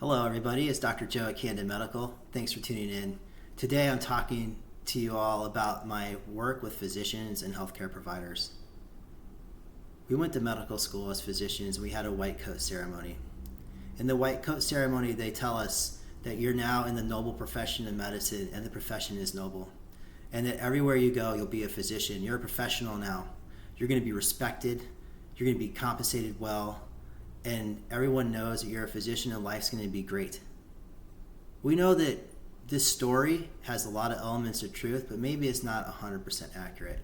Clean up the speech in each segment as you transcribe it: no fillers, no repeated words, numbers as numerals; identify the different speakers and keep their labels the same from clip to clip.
Speaker 1: Hello everybody, it's Dr. Joe at Candid Medical. Thanks for tuning in. Today I'm talking to you all about my work with physicians and healthcare providers. We went to medical school as physicians. We had a white coat ceremony. In the white coat ceremony, they tell us that you're now in the noble profession of medicine and the profession is noble. And that everywhere you go, you'll be a physician. You're a professional now. You're going to be respected. You're going to be compensated well. And everyone knows that you're a physician and life's going to be great. We know that this story has a lot of elements of truth, but maybe it's not 100% accurate.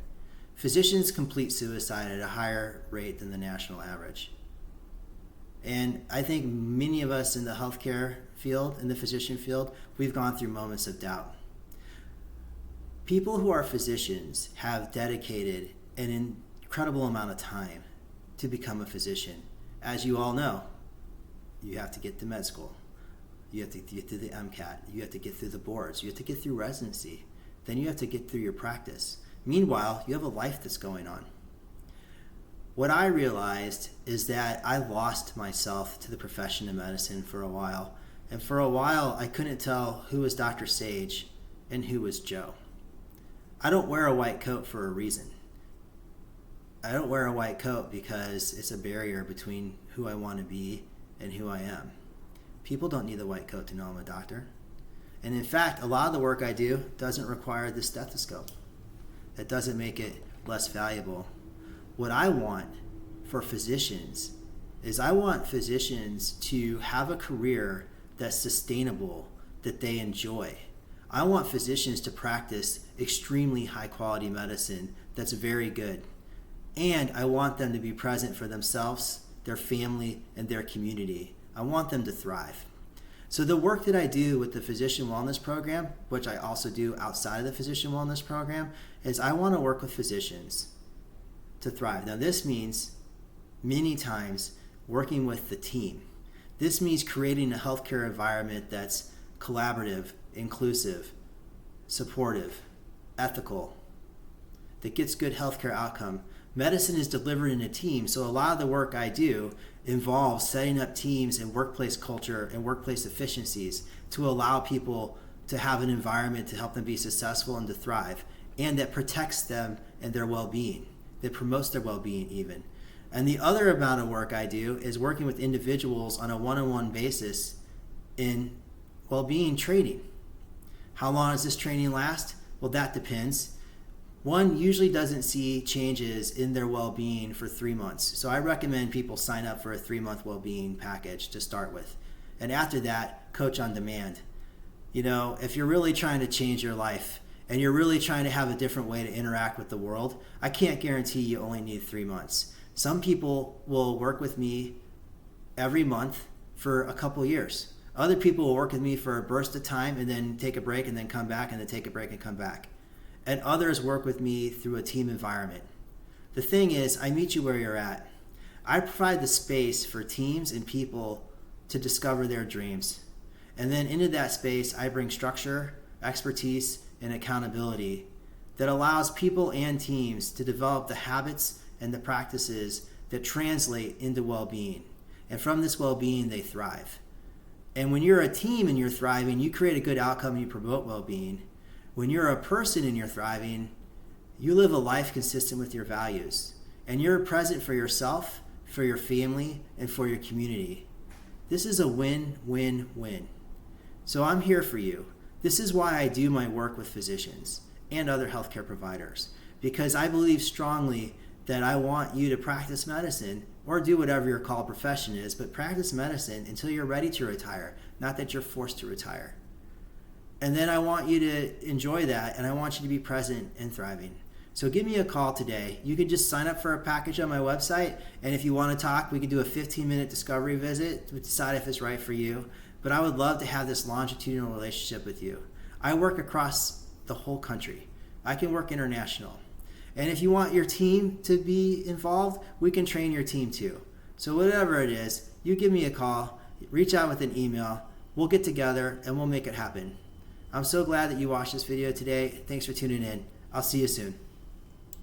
Speaker 1: Physicians complete suicide at a higher rate than the national average. And I think many of us in the healthcare field, in the physician field, we've gone through moments of doubt. People who are physicians have dedicated an incredible amount of time to become a physician. As you all know, you have to get to med school. You have to get through the MCAT. You have to get through the boards. You have to get through residency. Then you have to get through your practice. Meanwhile, you have a life that's going on. What I realized is that I lost myself to the profession of medicine for a while. And for a while, I couldn't tell who was Dr. Sage and who was Joe. I don't wear a white coat for a reason. I don't wear a white coat because it's a barrier between who I want to be and who I am. People don't need the white coat to know I'm a doctor. And in fact, a lot of the work I do doesn't require the stethoscope. That doesn't make it less valuable. What I want for physicians is I want physicians to have a career that's sustainable, that they enjoy. I want physicians to practice extremely high quality medicine that's very good. And I want them to be present for themselves, their family, and their community. I want them to thrive. So the work that I do with the Physician Wellness Program, which I also do outside of the Physician Wellness Program, is I want to work with physicians to thrive. Now this means many times working with the team. This means creating a healthcare environment that's collaborative, inclusive, supportive, ethical, that gets good healthcare outcome. Medicine is delivered in a team, so a lot of the work I do involves setting up teams and workplace culture and workplace efficiencies to allow people to have an environment to help them be successful and to thrive, and that protects them and their well-being, that promotes their well-being even. And the other amount of work I do is working with individuals on a one-on-one basis in well-being training. How long does this training last? Well, that depends. One usually doesn't see changes in their well-being for 3 months. So I recommend people sign up for a 3-month well-being package to start with. And after that, coach on demand. You know, if you're really trying to change your life and you're really trying to have a different way to interact with the world, I can't guarantee you only need 3 months. Some people will work with me every month for a couple years. Other people will work with me for a burst of time and then take a break and then come back and then take a break and come back. And others work with me through a team environment. The thing is, I meet you where you're at. I provide the space for teams and people to discover their dreams. And then into that space, I bring structure, expertise, and accountability that allows people and teams to develop the habits and the practices that translate into well-being. And from this well-being, they thrive. And when you're a team and you're thriving, you create a good outcome and you promote well-being. When you're a person and you're thriving, you live a life consistent with your values. And you're present for yourself, for your family, and for your community. This is a win-win-win. So I'm here for you. This is why I do my work with physicians and other healthcare providers. Because I believe strongly that I want you to practice medicine or do whatever your called profession is, but practice medicine until you're ready to retire, not that you're forced to retire. And then I want you to enjoy that, and I want you to be present and thriving. So give me a call today. You can just sign up for a package on my website, and if you want to talk, we can do a 15-minute discovery visit to decide if it's right for you. But I would love to have this longitudinal relationship with you. I work across the whole country. I can work international. And if you want your team to be involved, we can train your team too. So whatever it is, you give me a call, reach out with an email, we'll get together, and we'll make it happen. I'm so glad that you watched this video today. Thanks for tuning in. I'll see you soon.